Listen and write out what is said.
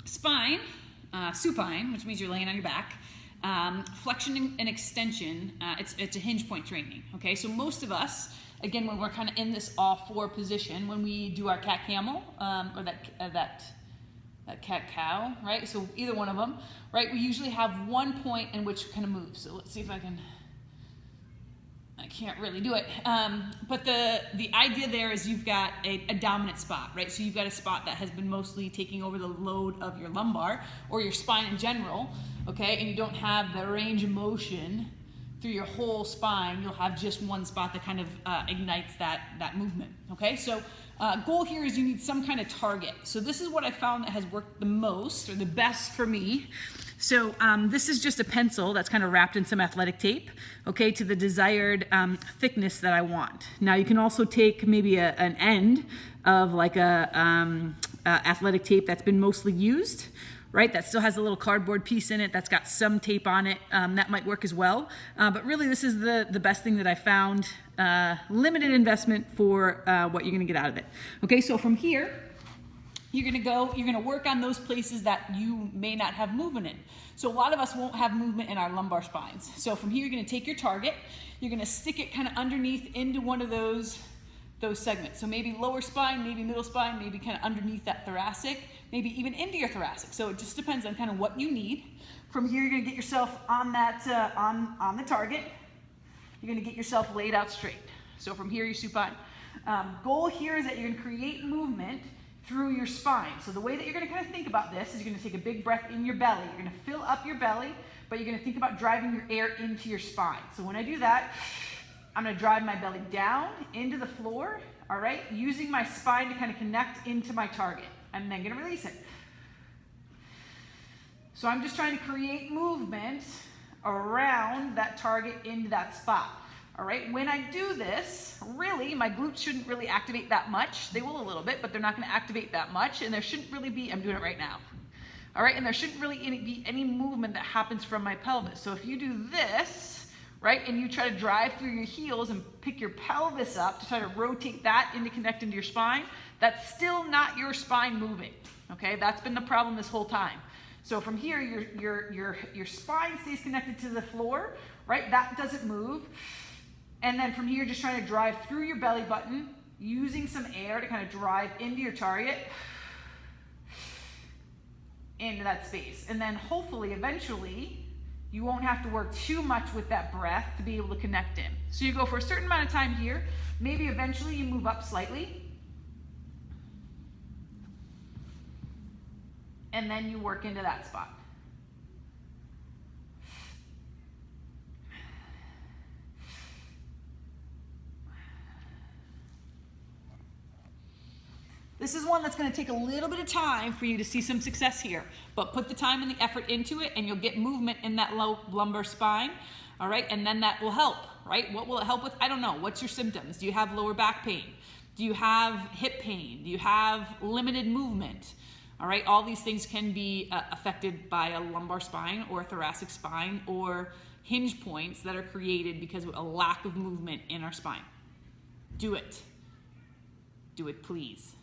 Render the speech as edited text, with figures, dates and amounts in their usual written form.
spine, supine, which means you're laying on your back. Flexion and extension, it's a hinge point training, okay? So most of us, again, when we're kind of in this all-four position, when we do our cat-camel, or that cat-cow, right? So either one of them, right? We usually have one point in which kind of moves. So let's see if I can't really do it. But the idea there is you've got a dominant spot, right? So you've got a spot that has been mostly taking over the load of your lumbar or your spine in general, okay? And you don't have the range of motion through your whole spine. You'll have just one spot that kind of ignites that movement, okay? So goal here is you need some kind of target. So this is what I found that has worked the most or the best for me. So this is just a pencil that's kind of wrapped in some athletic tape, okay, to the desired thickness that I want. Now you can also take maybe an end of like a athletic tape that's been mostly used, right? That still has a little cardboard piece in it that's got some tape on it. That might work as well. But really this is the best thing that I found. Limited investment for what you're gonna get out of it. Okay, so from here, you're gonna work on those places that you may not have movement in. So a lot of us won't have movement in our lumbar spines. So from here, you're gonna take your target, you're gonna stick it kind of underneath into one of those segments. So maybe lower spine, maybe middle spine, maybe kind of underneath that thoracic, maybe even into your thoracic. So it just depends on kind of what you need. From here, you're gonna get yourself on that, on the target. You're gonna get yourself laid out straight. So from here, you're supine. Goal here is that you're gonna create movement through your spine. So the way that you're gonna kind of think about this is you're gonna take a big breath in your belly. You're gonna fill up your belly, but you're gonna think about driving your air into your spine. So when I do that, I'm gonna drive my belly down into the floor, all right? Using my spine to kind of connect into my target. I'm then gonna release it. So I'm just trying to create movement around that target into that spot. All right, when I do this, really, my glutes shouldn't really activate that much. They will a little bit, but they're not gonna activate that much, and there shouldn't really be, I'm doing it right now. All right, and there shouldn't really be any movement that happens from my pelvis. So if you do this, right, and you try to drive through your heels and pick your pelvis up to try to rotate that into connect into your spine, that's still not your spine moving, okay? That's been the problem this whole time. So from here, your spine stays connected to the floor, right? That doesn't move. And then from here, just trying to drive through your belly button, using some air to kind of drive into your target, into that space. And then hopefully, eventually, you won't have to work too much with that breath to be able to connect in. So you go for a certain amount of time here, maybe eventually you move up slightly, and then you work into that spot. This is one that's going to take a little bit of time for you to see some success here, but put the time and the effort into it and you'll get movement in that low lumbar spine, all right? And then that will help, right? What will it help with? I don't know. What's your symptoms? Do you have lower back pain? Do you have hip pain? Do you have limited movement? All right, all these things can be affected by a lumbar spine or a thoracic spine or hinge points that are created because of a lack of movement in our spine. Do it. Do it, please.